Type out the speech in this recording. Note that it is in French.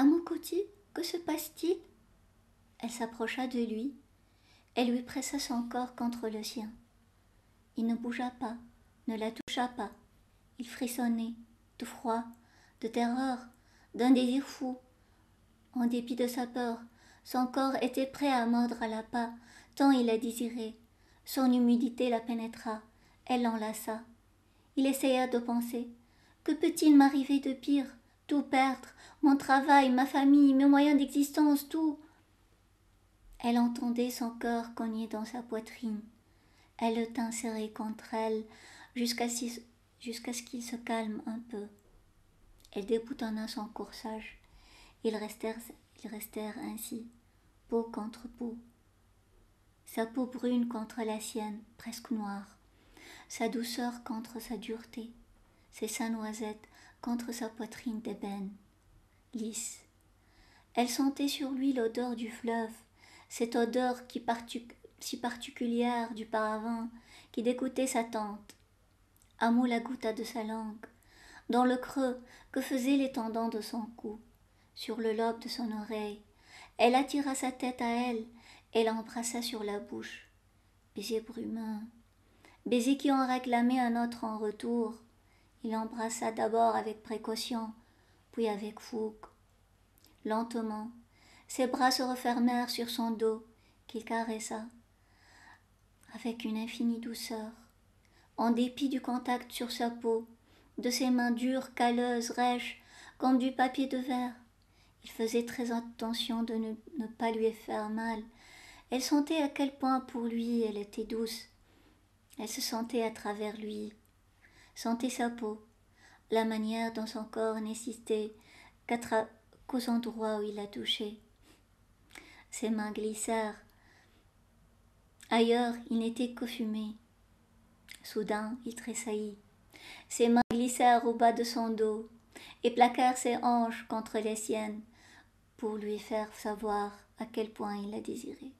À mon côté, que se passe-t-il? Elle s'approcha de lui. Elle lui pressa son corps contre le sien. Il ne bougea pas, ne la toucha pas. Il frissonnait, de froid, de terreur, d'un désir fou. En dépit de sa peur, son corps était prêt à mordre à l'appât, tant il la désirait. Son humidité la pénétra, elle l'enlaça. Il essaya de penser. Que peut-il m'arriver de pire? Tout perdre, mon travail, ma famille, mes moyens d'existence, tout. Elle entendait son cœur cogner dans sa poitrine. Elle le tint serré contre elle jusqu'à ce qu'il se calme un peu. Elle déboutonna son corsage. Ils restèrent ainsi, peau contre peau. Sa peau brune contre la sienne, presque noire. Sa douceur contre sa dureté. Ses seins noisettes contre sa poitrine d'ébène, lisse. Elle sentait sur lui l'odeur du fleuve, cette odeur si particulière du paravent qui dégoûtait sa tante. Amo la goûta de sa langue, dans le creux que faisaient les tendons de son cou, sur le lobe de son oreille. Elle attira sa tête à elle et l'embrassa sur la bouche. Baiser brumeux, baiser qui en réclamait un autre en retour. Il l'embrassa d'abord avec précaution, puis avec fougue. Lentement, ses bras se refermèrent sur son dos, qu'il caressa avec une infinie douceur. En dépit du contact sur sa peau, de ses mains dures, calleuses, rêches, comme du papier de verre, il faisait très attention de ne pas lui faire mal. Elle sentait à quel point pour lui elle était douce. Elle se sentait à travers lui, sentait sa peau, la manière dont son corps n'existait qu'aux endroits où il la touchait. Ses mains glissèrent. Ailleurs, il n'était que fumée. Soudain, il tressaillit. Ses mains glissèrent au bas de son dos et plaquèrent ses hanches contre les siennes pour lui faire savoir à quel point il la désirait.